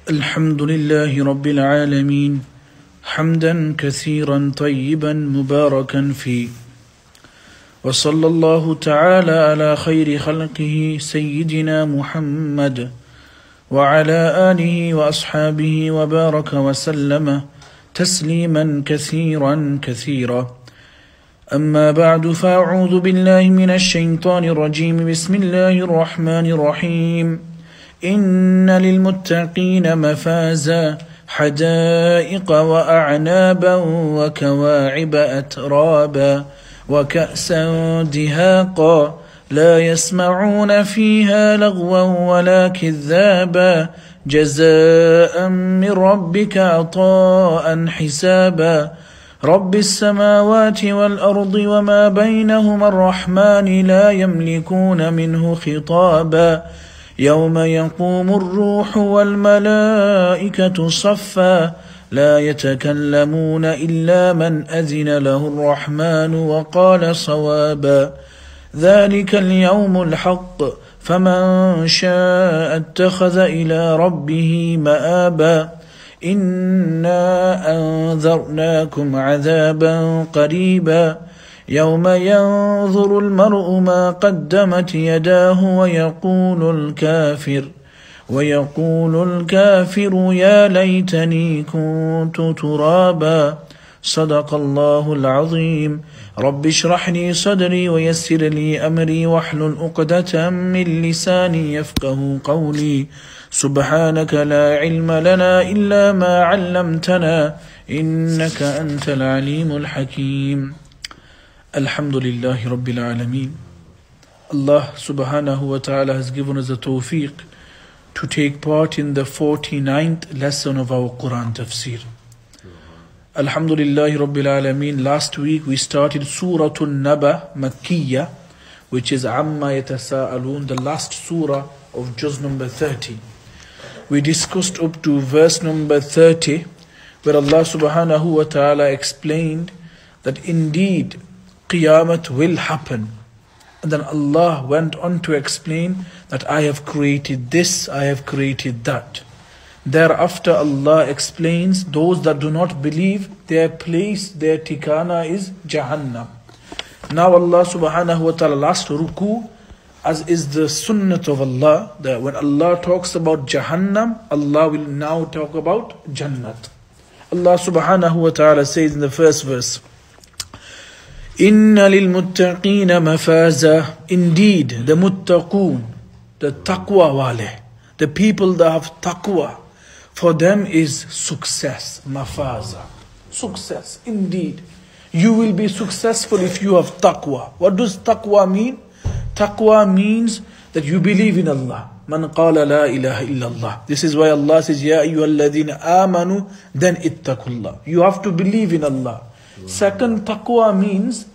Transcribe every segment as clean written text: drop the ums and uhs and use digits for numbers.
الحمد لله رب العالمين حمدا كثيرا طيبا مباركا فيه وصلى الله تعالى على خير خلقه سيدنا محمد وعلى آله وأصحابه وبارك وسلم تسليما كثيرا أما بعد فأعوذ بالله من الشيطان الرجيم بسم الله الرحمن الرحيم إن للمتقين مفازا حدائق وأعنابا وكواعب أترابا وكأسا دهاقا لا يسمعون فيها لغوا ولا كذابا جزاء من ربك عطاء حسابا رب السماوات والأرض وما بينهما الرحمن لا يملكون منه خطابا يوم يقوم الروح والملائكة صفا لا يتكلمون إلا من أذن له الرحمن وقال صوابا ذلك اليوم الحق فمن شاء اتخذ إلى ربه مآبا إنا أنذرناكم عذابا قريبا يوم ينظر المرء ما قدمت يداه ويقول الكافر يا ليتني كنت ترابا صدق الله العظيم رب اشرح لي صدري ويسر لي أمري واحلل عقدة من لساني يفقه قولي سبحانك لا علم لنا إلا ما علمتنا إنك أنت العليم الحكيم الحمد لله رب العالمين. Allah subhanahu wa ta'ala has given us the tawfiq to take part in the 49th lesson of our Quran tafsir. Alhamdulillah Rabbil Alameen. Last week we started Surah An-Naba Makkiyah, which is Amma Yatasa'alun, the last surah of juz number 30. We discussed up to verse number 30, where Allah subhanahu wa ta'ala explained that indeed Qiyamah will happen. And then Allah went on to explain that I have created this, I have created that. Thereafter Allah explains those that do not believe, their place, their tikana is Jahannam. Now Allah subhanahu wa ta'ala last ruku, as is the sunnat of Allah, that when Allah talks about Jahannam, Allah will now talk about Jannat. Allah subhanahu wa ta'ala says in the first verse, Inna lil muttaqina mafaza. Indeed, the muttaqoon, the taqwa wale, the people that have taqwa, for them is success, mafaza. Success, indeed. You will be successful if you have taqwa. What does taqwa mean? Taqwa means that you believe in Allah. Man qala la ilaha illallah. This is why Allah says, Ya ayyuhalladhina amanu, then ittaqullah. You have to believe in Allah. Second, taqwa means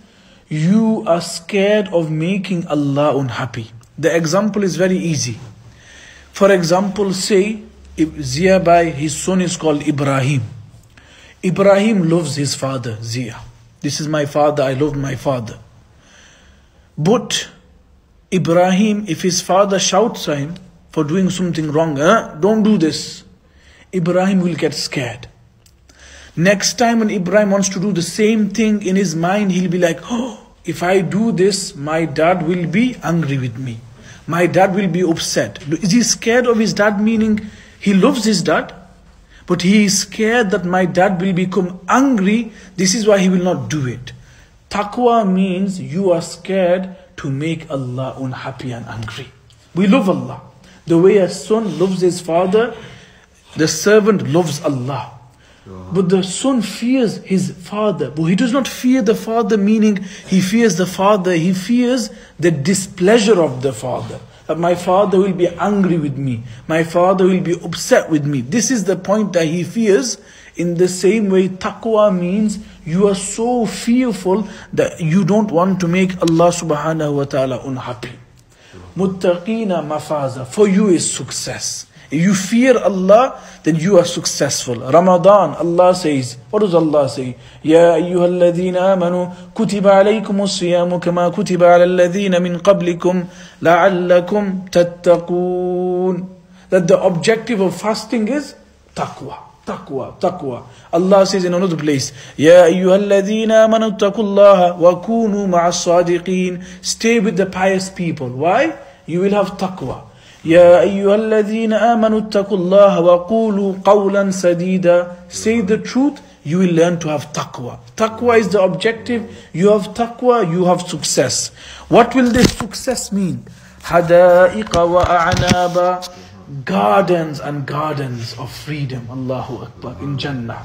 you are scared of making Allah unhappy. The example is very easy. For example, say, Zia Bhai, his son is called Ibrahim. Ibrahim loves his father, Zia. This is my father, I love my father. But Ibrahim, if his father shouts at him for doing something wrong, don't do this, Ibrahim will get scared. Next time when Ibrahim wants to do the same thing in his mind, he'll be like, oh, if I do this, my dad will be angry with me. My dad will be upset. Is he scared of his dad? Meaning he loves his dad, but he is scared that my dad will become angry. This is why he will not do it. Taqwa means you are scared to make Allah unhappy and angry. We love Allah. The way a son loves his father, the servant loves Allah. But the son fears his father. But he does not fear the father, meaning he fears the father. He fears the displeasure of the father. That my father will be angry with me. My father will be upset with me. This is the point that he fears. In the same way, taqwa means you are so fearful that you don't want to make Allah subhanahu wa ta'ala unhappy. Muttaqina mafaza. For you is success. If you fear Allah, then you are successful. Ramadan, Allah says, what does Allah say? Ya ayyuhalladhina amanu kutiba alaykumus siyamu kama kutiba ala alladhina min qablikum la'allakum tattaqoon. That the objective of fasting is taqwa. Taqwa, taqwa. Allah says in another place, Ya ayyuhalladhina amanu taqullaha wa kunu ma'as sadiqeen. Stay with the pious people. Why? You will have taqwa. Ya ayyuhalladhina amanu taqullaha wa qulu qawlan sadida. Say the truth, you will learn to have taqwa. Taqwa is the objective. You have taqwa, you have success. What will this success mean? Hadaiqa wa a'naba. Gardens and gardens of freedom, Allahu Akbar, in Jannah.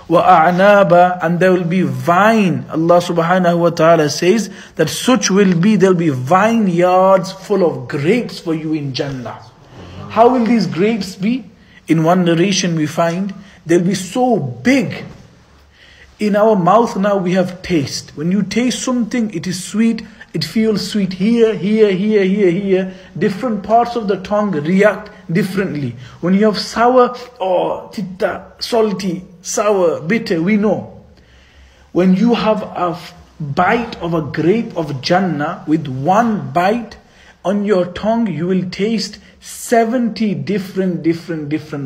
Wa a'naba, and there will be vine. Allah subhanahu wa ta'ala says that such will be, there will be vineyards full of grapes for you in Jannah. How will these grapes be? In one narration we find, they'll be so big. In our mouth now we have taste. When you taste something, it is sweet. It feels sweet here, here, here, here, here. Different parts of the tongue react differently. When you have sour, titta, salty, sour, bitter, we know. When you have a bite of a grape of Jannah, with one bite on your tongue, you will taste 70 different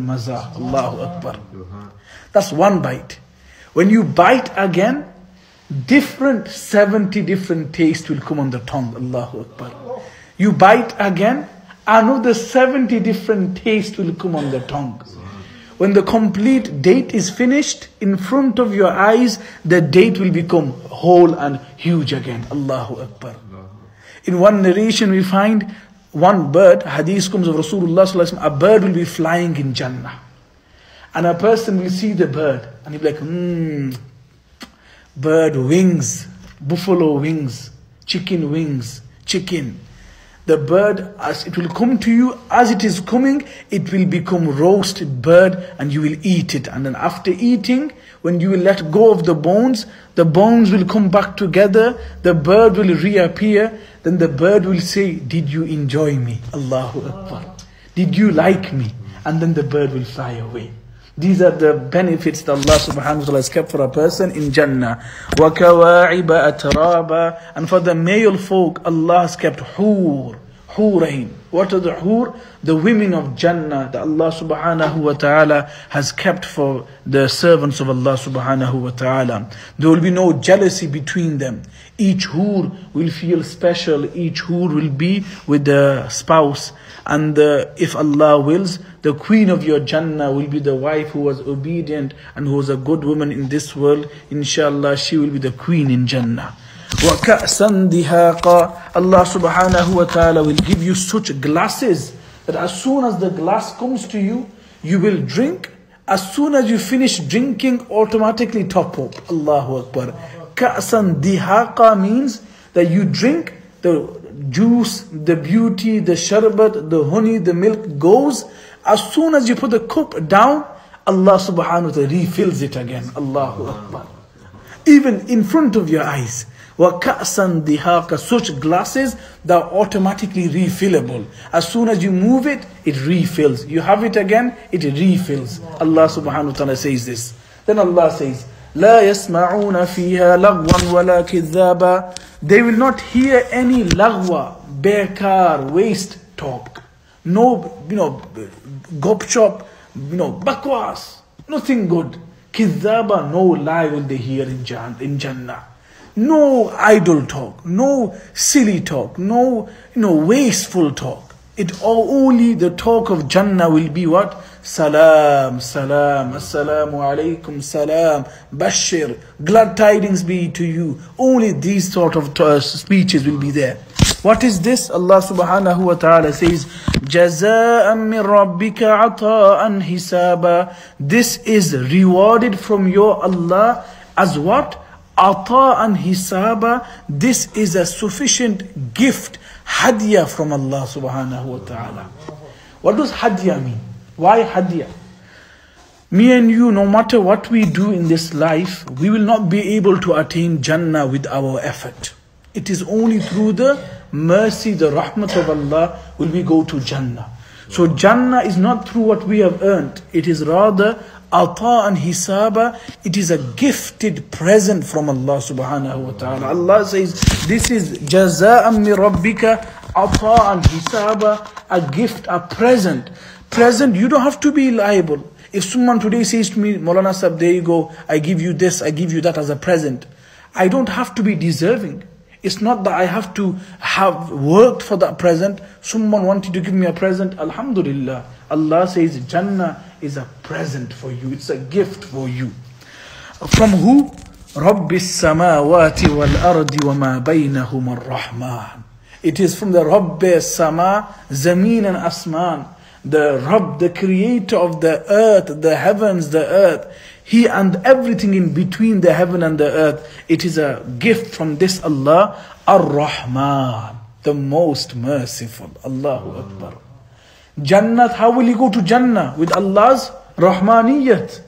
maza. Allahu Akbar. That's one bite. When you bite again, 70 different tastes will come on the tongue. Allahu Akbar. You bite again, another 70 different tastes will come on the tongue. When the complete date is finished, in front of your eyes, the date will become whole and huge again. Allahu Akbar. In one narration we find one bird, hadith comes of Rasulullah sallallahu alaihi wasallam, a bird will be flying in Jannah. And a person will see the bird and he'll be like, bird wings, buffalo wings, chicken. The bird, as it will come to you, as it is coming, it will become roasted bird and you will eat it. And then after eating, when you will let go of the bones will come back together, the bird will reappear, then the bird will say, did you enjoy me? Allahu Akbar. Did you like me? And then the bird will fly away. These are the benefits that Allah subhanahu wa ta'ala has kept for a person in Jannah. وَكَوَاعِبَ أَتْرَابًا. And for the male folk, Allah has kept Hurain. What are the Hur? The women of Jannah that Allah subhanahu wa ta'ala has kept for the servants of Allah subhanahu wa ta'ala. There will be no jealousy between them. Each Hur will feel special. Each Hur will be with the spouse. And if Allah wills, the queen of your Jannah will be the wife who was obedient and who was a good woman in this world. Inshallah, she will be the queen in Jannah. وَكَأْسًا دِهَاقًا. Allah subhanahu wa ta'ala will give you such glasses that as soon as the glass comes to you, you will drink. As soon as you finish drinking, automatically top up. Allahu Akbar. كَأْسًا دِهَاقًا means that you drink, the juice, the beauty, the sharbat, the honey, the milk goes. As soon as you put the cup down, Allah subhanahu wa ta'ala refills it again. Allahu Akbar. Even in front of your eyes. وَكَأْسًا دِهَاقًا. Such glasses that are automatically refillable. As soon as you move it, it refills. You have it again, it refills. Allah subhanahu wa ta'ala says this. Then Allah says, لَا يَسْمَعُونَ فِيهَا لَغْوًا وَلَا كِذَّابًا. They will not hear any lagwa, bekar, waste talk. No, gopshop, bakwas, nothing good. Kidhaba, no lie will they hear in Jannah. No idle talk, no silly talk, no wasteful talk. It only the talk of Jannah will be what? Salam, salam, assalamu alaikum, salam, bashir, glad tidings be to you. Only these sort of speeches will be there. What is this? Allah subhanahu wa ta'ala says, جَزَاءً مِّن رَبِّكَ عَطَاءً حِسَابًا. This is rewarded from your Allah as what? عَطَاءً حِسَابًا. This is a sufficient gift, hadiyah from Allah subhanahu wa ta'ala. What does hadiyah mean? Why hadiyah? Me and you, no matter what we do in this life, we will not be able to attain Jannah with our effort. It is only through the mercy, the rahmat of Allah will we go to Jannah. So Jannah is not through what we have earned. It is rather ata'an hisaba. It is a gifted present from Allah subhanahu wa ta'ala. Allah says, this is jaza'an min rabbika ata'an hisaba, a gift, a present. Present, you don't have to be liable. If someone today says to me, Maulana Sahib, there you go, I give you this, I give you that as a present. I don't have to be deserving. It's not that I have to have worked for that present. Someone wanted to give me a present. Alhamdulillah. Allah says Jannah is a present for you. It's a gift for you. From who? رَبِّ السَّمَاوَاتِ وَالْأَرْضِ وَمَا بَيْنَهُمَا الرَّحْمَنِ. It is from the Rabb Sama, Zameen and Asman. The Rabb, the creator of the earth, the heavens, the earth. He and everything in between the heaven and the earth. It is a gift from this Allah, Ar-Rahman, the most merciful. Allahu Akbar. Jannat, how will you go to Jannah? With Allah's Rahmaniyat.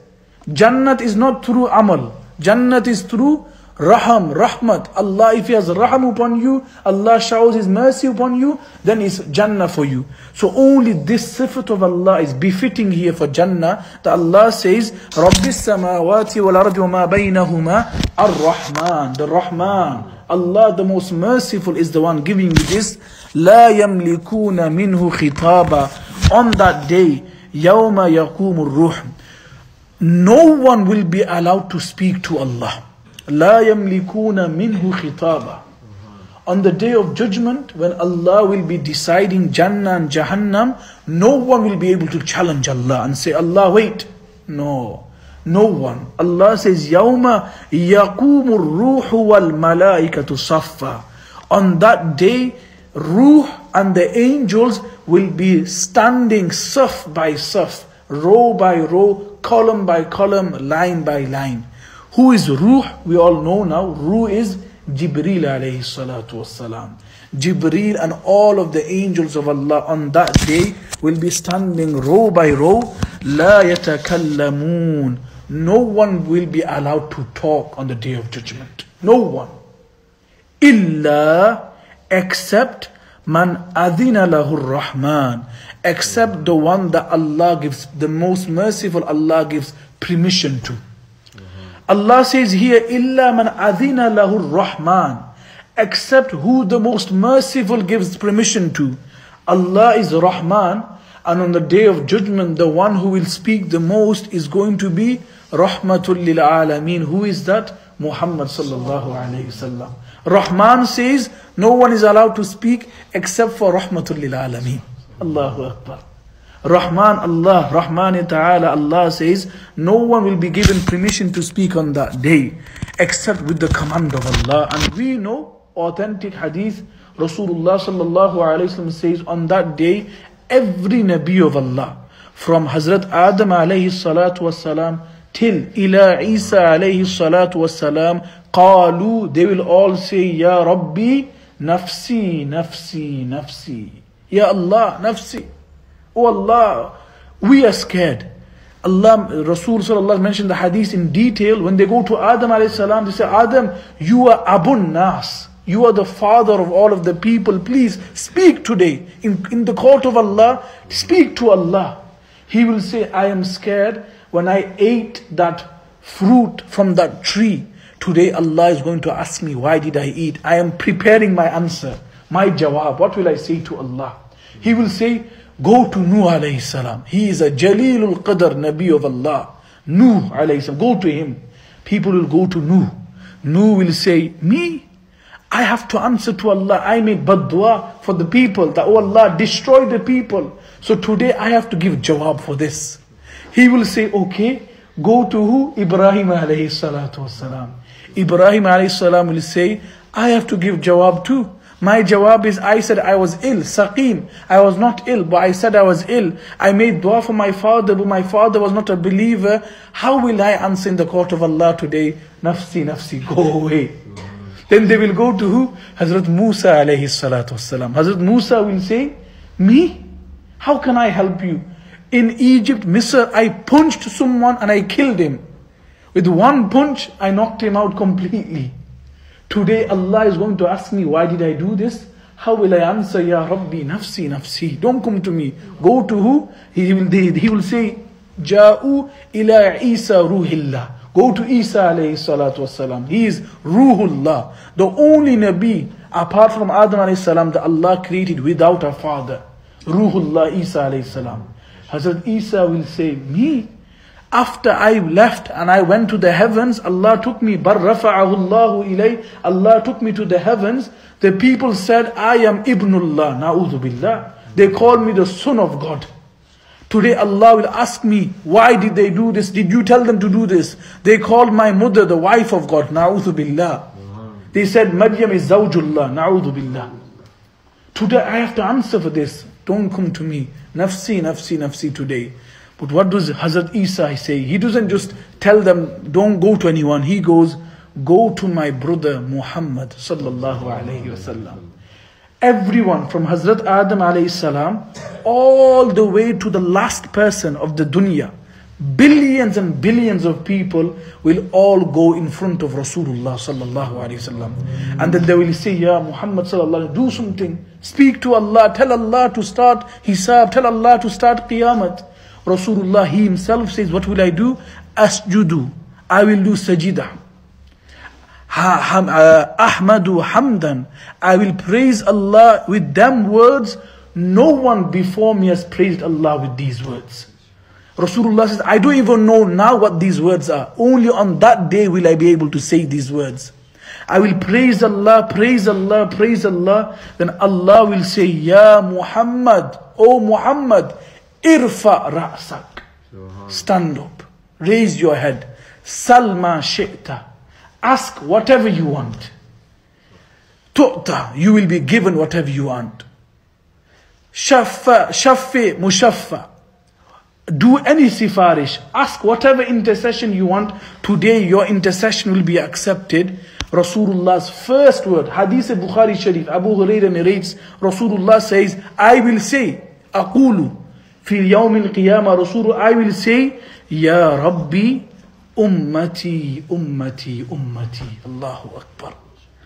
Jannat is not through Amal. Jannat is through Raham, Rahmat. Allah, if He has Raham upon you, Allah showers His mercy upon you, then it's Jannah for you. So only this sifat of Allah is befitting here for Jannah. That Allah says, Rabbis samawati wal ardi wa ma baynahuma ar-Rahman. The Rahman. Allah, the most merciful, is the one giving you this. La yamlikuna minhu khitaba. On that day, yawma yaqumu ruh. No one will be allowed to speak to Allah. La yamlikuna minhu khitaba. On the day of judgment, when Allah will be deciding Jannah and Jahannam, no one will be able to challenge Allah and say, Allah, wait. No. No one. Allah says, Yawma yaqumu ruhu wal malaikatu saffa. On that day, Ruh and the angels will be standing saf by saf, row by row, column by column, line by line. Who is Ruh? We all know now. Ruh is Jibreel alayhi salatu wassalam. Jibreel and all of the angels of Allah on that day will be standing row by row. La yatakallamoon. No one will be allowed to talk on the day of judgment. No one. Illa, except man adhina lahu rahman. Except the one that Allah gives, the most merciful Allah gives permission to. Allah says here, illa man adhina lahu rahman. Except who the most merciful gives permission to. Allah is Rahman, and on the day of judgment, the one who will speak the most is going to be Rahmatul lil Alameen. Who is that? Muhammad sallallahu alayhi wasallam. Rahman says, no one is allowed to speak except for Rahmatul lil Alameen. Allahu Akbar. Rahman, Allah, Rahman Ta'ala, Allah says, no one will be given permission to speak on that day except with the command of Allah. And we know authentic hadith, Rasulullah sallallahu alayhi wasallam says, on that day, every Nabi of Allah, from Hazrat Adam alayhi salatu wassalam till ila Isa alayhi salatu wassalam, qalu, they will all say, Ya Rabbi, nafsi, nafsi, nafsi. Ya Allah, nafsi. Oh Allah, we are scared. Allah, Rasul sallallahu mentioned the hadith in detail. When they go to Adam alayhi salam, they say, Adam, you are Abun Nas. You are the father of all of the people. Please speak today. In the court of Allah, speak to Allah. He will say, I am scared. When I ate that fruit from that tree, today Allah is going to ask me, why did I eat? I am preparing my answer, my jawab. What will I say to Allah? He will say, go to Nuh alayhi salam. He is a Jalilul Qadr Nabi of Allah. Nuh alayhi salam. Go to him. People will go to Nuh. Nuh will say, me? I have to answer to Allah. I made bad dua for the people that, oh Allah, destroy the people. So today I have to give jawab for this. He will say, okay, go to who? Ibrahim alayhi salatu wasalam. Ibrahim alayhi salam will say, I have to give jawab too. My jawab is, I said I was ill, saqim. I was not ill, but I said I was ill. I made dua for my father, but my father was not a believer. How will I answer in the court of Allah today? Nafsi, nafsi, go away. Then they will go to who? Hazrat Musa alayhi salatu wasalam. Hazrat Musa will say, me? How can I help you? In Egypt, Misr, I punched someone and I killed him. With one punch, I knocked him out completely. Today Allah is going to ask me, why did I do this? How will I answer? Ya Rabbi, nafsi, nafsi. Don't come to me. Go to who? He will say, Ja'u ila Isa ruhillah. Go to Isa alayhi salatu wasalam. He is Ruhullah, the only Nabi apart from Adam alayhi salam that Allah created without a father. Ruhullah Isa alayhi salam. Hazrat Isa will say, me? After I left and I went to the heavens, Allah took me, bar rafa'ahu Allahu ilay, Allah took me to the heavens. The people said, I am Ibnullah, na'udhu billah. They called me the son of God. Today Allah will ask me, why did they do this? Did you tell them to do this? They called my mother the wife of God, na'udhu billah. They said, Maryam is zawjullah, na'udhu billah. Today I have to answer for this. Don't come to me. Nafsi, nafsi, nafsi today. But what does Hazrat Isa say? He doesn't just tell them, don't go to anyone. He goes, go to my brother Muhammad sallallahu alayhi wasallam. Everyone from Hazrat Adam alayhi salam all the way to the last person of the dunya, billions and billions of people will all go in front of Rasulullah sallallahu alayhi wasallam. And then they will say, Ya Muhammad sallallahu alayhi wasallam, do something. Speak to Allah. Tell Allah to start hisab. Tell Allah to start qiyamah. Rasulullah, he himself says, what will I do? Asjudu. I will do sajida. Ahmadu hamdan. I will praise Allah with them words. No one before me has praised Allah with these words. Rasulullah says, I don't even know now what these words are. Only on that day will I be able to say these words. I will praise Allah, praise Allah, praise Allah. Then Allah will say, Ya Muhammad, O Muhammad, Irfa ra'sak. Stand up. Raise your head. Salma shi'ta. Ask whatever you want. Tu'ta. You will be given whatever you want. Shaffi mushaffa. Do any sifarish. Ask whatever intercession you want. Today your intercession will be accepted. Rasulullah's first word. Hadith Bukhari Sharif. Abu Hurairah narrates. Rasulullah says, I will say, Aqulu. في يوم القيامة رسول I will say يا ربي أمتي أمتي أمتي Allahu Akbar.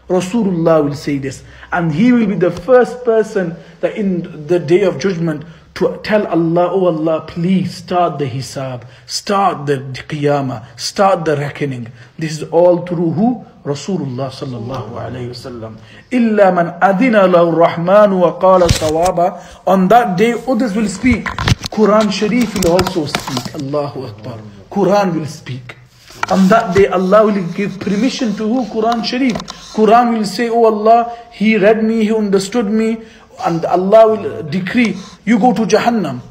Rasulullah will say this, and he will be the first person that in the day of judgment to tell Allah, oh Allah, please start the hisab, start the qiyamah, start the reckoning. This is all through who? Rasulullah sallallahu alayhi wasallam. Illa man adina lahu rahmanu wa qala sawaba. On that day others will speak. Quran Sharif will also speak. Allahu Akbar. Quran will speak. On that day Allah will give permission to who? Quran Sharif. Quran will say, oh Allah, he read me, he understood me, and Allah will decree, you go to Jahannam.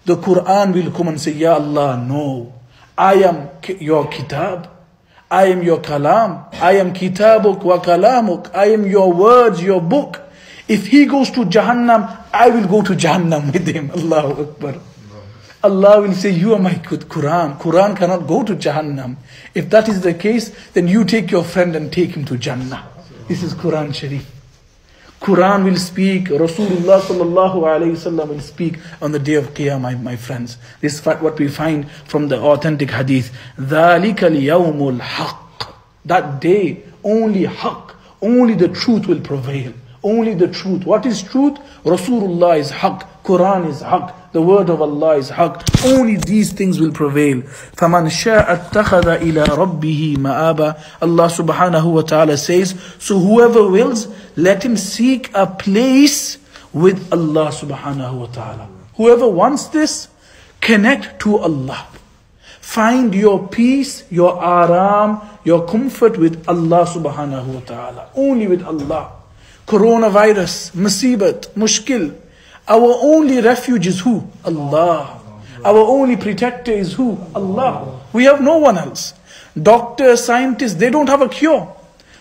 The Quran will come and say, Ya Allah, no. I am your kitab. I am your kalam. I am kitabuk wa kalamuk. I am your words, your book. If he goes to Jahannam, I will go to Jahannam with him. Allahu Akbar. Allah will say, you are my Quran. Quran cannot go to Jahannam. If that is the case, then you take your friend and take him to Jannah. This is Quran Sharif. Quran will speak. Rasulullah sallallahu alayhi wasallam will speak on the day of Qiyamah, my friends. This is what we find from the authentic hadith. ذَلِكَ الْيَوْمُ الْحَقِّ. That day, only haqq, only the truth will prevail. Only the truth. What is truth? Rasulullah is haqq. Quran is haqq. The word of Allah is haqq. Only these things will prevail. فَمَنْ شَاءَ اتَّخَذَ إِلَىٰ رَبِّهِ مَآبًا. Allah subhanahu wa ta'ala says, so whoever wills, let him seek a place with Allah subhanahu wa ta'ala. Whoever wants this, connect to Allah. Find your peace, your aram, your comfort with Allah subhanahu wa ta'ala. Only with Allah. Coronavirus, musibat, mushkil. Our only refuge is who? Allah. Our only protector is who? Allah. We have no one else. Doctors, scientists, they don't have a cure.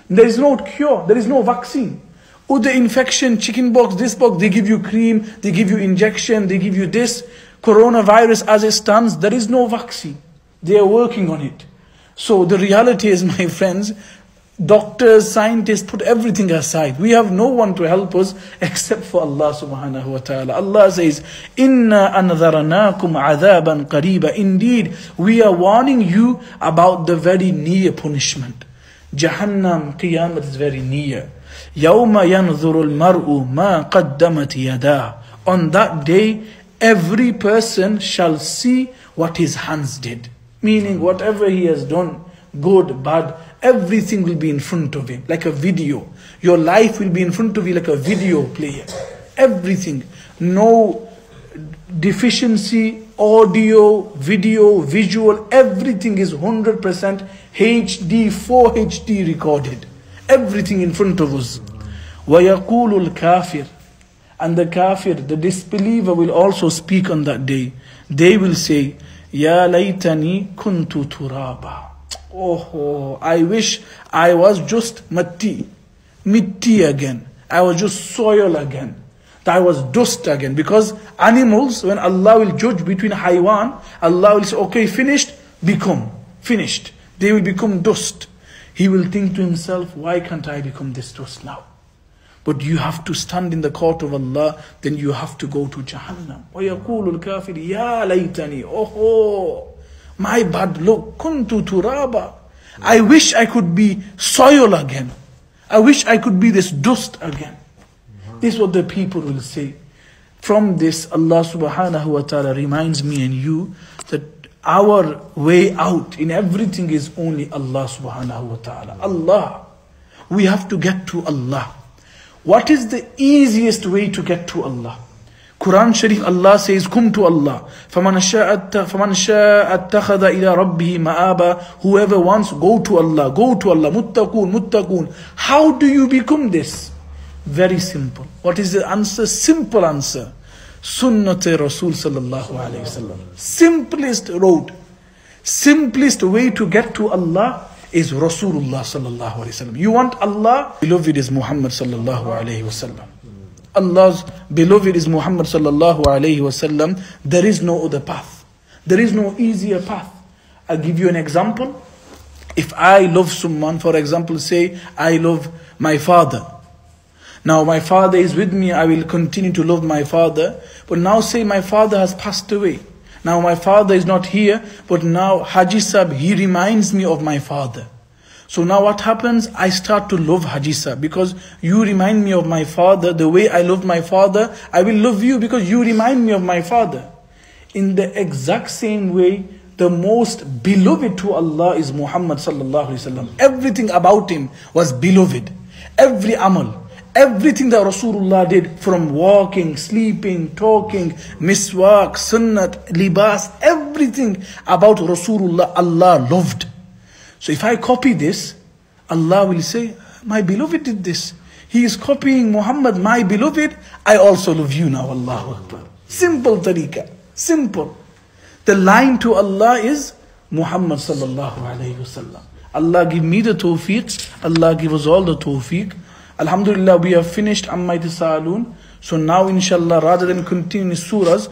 There is no cure. There is no vaccine. Other infection, chickenpox, this box, they give you cream, they give you injection, they give you this. Coronavirus as it stands, there is no vaccine. They are working on it. So the reality is, my friends, doctors, scientists, put everything aside. We have no one to help us except for Allah subhanahu wa ta'ala. Allah says, Inna anzarnakum adhaban qariba. Indeed, we are warning you about the very near punishment. Jahannam, Qiyamah is very near. يَوْمَ يَنْظُرُ الْمَرْءُ مَا قَدَّمَتْ يَدَاهُ. On that day, every person shall see what his hands did. Meaning whatever he has done, good, bad, everything will be in front of him, like a video. Your life will be in front of you like a video player. Everything. No deficiency, audio, video, visual, everything is 100% HD, 4HD recorded. Everything in front of us. وَيَقُولُ الْكَافِرُ. And the kafir, the disbeliever, will also speak on that day. They will say, Ya laytani kuntu turaba. Oh, I wish I was just mitti again. I was just soil again. That I was dust again. Because animals, when Allah will judge between haywan, Allah will say, okay, finished, become. Finished. They will become dust. He will think to himself, why can't I become this dust now? But you have to stand in the court of Allah, then you have to go to Jahannam. وَيَقُولُ الْكَافِرِ يَا لَيْتَنِي. Oh, my bad luck. كُنْتُ تُرَابًا. I wish I could be soil again. I wish I could be this dust again. This is what the people will say. From this, Allah subhanahu wa ta'ala reminds me and you that our way out in everything is only Allah subhanahu wa ta'ala. Allah. We have to get to Allah. What is the easiest way to get to Allah? Quran Sharif, Allah says, come to Allah. فَمَنْ شَاءَ اتَّخَذَ إِلَىٰ رَبِّهِ مَآبًا. Whoever wants, go to Allah. Go to Allah. Muttaqun. How do you become this? Very simple. What is the answer? Simple answer. Sunnat Rasul sallallahu alayhi wasallam. Simplest road. Simplest way to get to Allah is Rasulullah sallallahu alayhi wasallam. You want Allah? Beloved is Muhammad sallallahu alayhi wasallam. Allah's beloved is Muhammad sallallahu alayhi wasallam. There is no other path. There is no easier path. I'll give you an example. If I love someone, for example, say I love my father. Now my father is with me, I will continue to love my father. But now say my father has passed away. Now my father is not here, but now Haji Sahib, he reminds me of my father. So now what happens? I start to love Haji Sahib because you remind me of my father. The way I love my father, I will love you because you remind me of my father. In the exact same way, the most beloved to Allah is Muhammad sallallahu alaihi wasallam. Everything about him was beloved. Every amal. Everything that Rasulullah did, from walking, sleeping, talking, miswak, sunnat, libas, everything about Rasulullah, Allah loved. So if I copy this, Allah will say, my beloved did this. He is copying Muhammad, my beloved. I also love you now, Allahu Akbar. Simple tariqah, simple. The line to Allah is Muhammad sallallahu alayhi wasallam. Allah give me the tawfiq, Allah give us all the tawfiq. Alhamdulillah, we have finished Amma Yatasaalun. So now inshallah, rather than continue surahs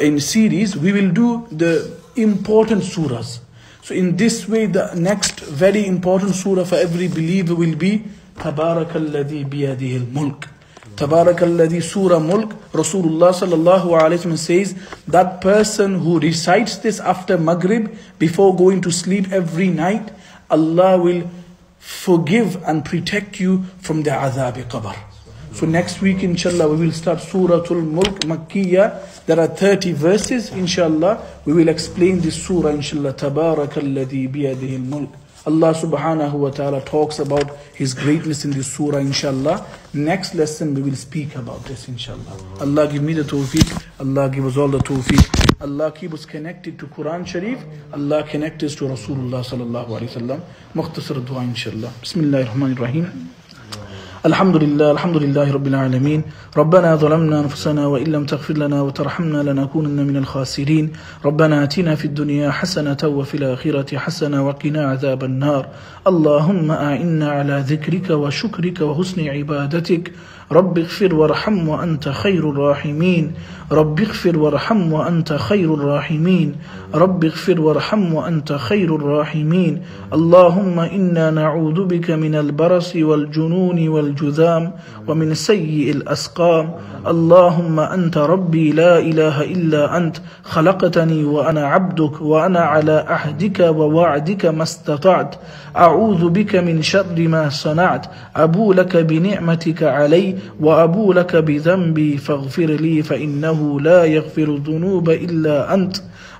in series, we will do the important surahs. So in this way, the next very important surah for every believer will be Tabarakalladhi biyadihi al-mulk. Tabarakalladhi surah mulk. Rasulullah sallallahu alayhi wa sallam says that person who recites this after Maghrib, before going to sleep every night, Allah will forgive and protect you from the azab qabr. So next week inshallah we will start Suratul Mulk Makkiyah. There are 30 verses inshallah. We will explain this surah inshallah. Tabarakalladhi biyadihi al-mulk. Allah subhanahu wa ta'ala talks about His greatness in this surah inshallah. Next lesson we will speak about this inshallah. Allah give me the tawfiq. Allah give us all the tawfiq. Allah keep us connected to Quran Sharif. Allah connect us to Rasulullah sallallahu alayhi wa sallam. Mukhtasar dua inshallah. Bismillahir Rahmanir Rahim. Alhamdulillah Rabbil Alameen. ربنا ظلمنا أنفسنا وإن لم تغفر لنا وترحمنا لنكونن من الخاسرين. ربنا آتنا في الدنيا حسنة وفي الآخرة حسنة وقنا عذاب النار. اللهم أعنا على ذكرك وشكرك وحسن عبادتك. رب اغفر وارحم وأنت خير الراحمين رب اغفر وارحم وأنت خير الراحمين رب اغفر وارحم وأنت خير الراحمين اللهم إنا نعوذ بك من البرص والجنون والجذام ومن سيء الأسقام اللهم أنت ربي لا إله إلا أنت خلقتني وأنا عبدك وأنا على عهدك ووعدك ما استطعت أعوذ بك من شر ما صنعت أبو لك بنعمتك علي وأبو لك بذنبي فاغفر لي فإنه لا يغفر الذنوب إلا أنت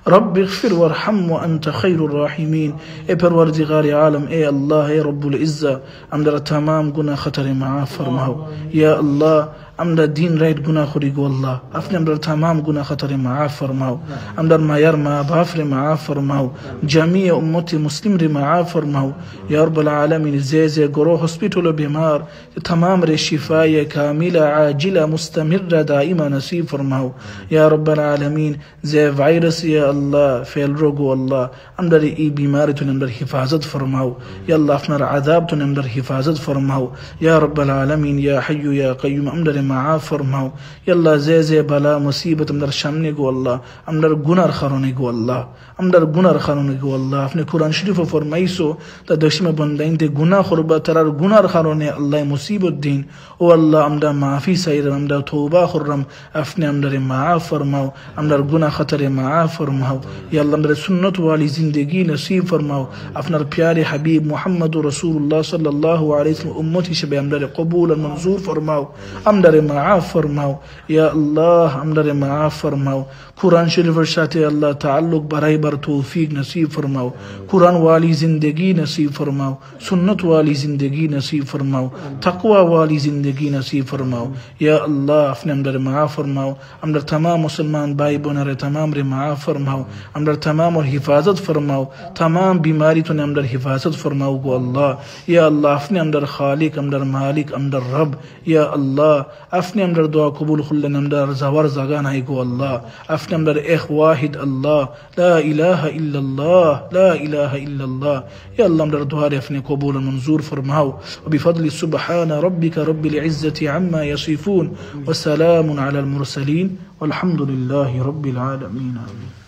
رب اغفر وارحم وأنت خير الراحمين اے پروردگار عالم اے اللہ اے رب العزة امدر تمام گناہ خطر معاف فرماؤ یا اللہ امدر دین رائٹ گناہ خوری گو اللہ اپنے امدر تمام گناہ خطر معاف فرماؤ امدر مایار ما باف ر معاف فرماؤ جميع امت مسلم ر معاف فرماؤ یا رب العالمین زیزے گروہ ہسپیٹل بیمار تمام ر شفای کامل عاجل مستمر دائما نصیب فرماؤ یا رب العالمین زی وائرس یا اللہ فیل روگو اللہ امدر ای بیماری تو امدر حفاظت فرماؤ یا اللہ اپنا عذاب تو امدر حفاظت فرماؤ یا رب العالمین یا حی یا قیوم امدر معاف فرماؤ یا اللہ زی بلا مصیبت امدر شمنے گو اللہ امدر گنار خارونے گو اللہ امدر گنار خارونے گو اللہ اپنے قرآن شریف فرمائیسو تا دشم بندین تے گناہ خربا ترار گنار خارونے اللہ مصیبت دین او اللہ امدر معافی سائر امدر توبہ خرم اپنے امدر معاف فرماؤ امدر گناہ خطر معاف فرماؤ یا اللہ امدر سنت والی زندگی نصیب فرماؤ اپنا پیارے حبیب محمد رسول اللہ صلی اللہ علیہ وسلم امتی شب امدر قبول منظور فرماؤ امدر معاف فرماؤ یا اللہ امدر معاف فرماؤ قرآن شریف ارشاد اللہ تعلق برائے بر توفیق نصیب فرماؤ قرآن والی زندگی نصیب فرماؤ سنت والی زندگی نصیب فرماؤ تقوی والی زندگی نصیب فرماؤ یا اللہ اپنے امدر معاف فرماؤ امدر تمام مسلمان بائی بنر تمام ر معاف فرماؤ امدر تمام اور حفاظت فرماؤ تمام بیماری تو امدر حفاظت فرماؤ گو اللہ یا اللہ اپنے امدر خالق امدر مالک امدر رب یا اللہ اپنے امدر دعا قبول خلن امدر زور زگان ہے گو اللہ اپنے امدر ایک واحد اللہ لا الہ الا اللہ لا الہ الا اللہ یا اللہ امدر دعا اپنے قبول منظور فرماؤ وبفضل سبحان ربك رب العزة عما يصفون وسلام على المرسلين والحمد لله رب العالمين آمين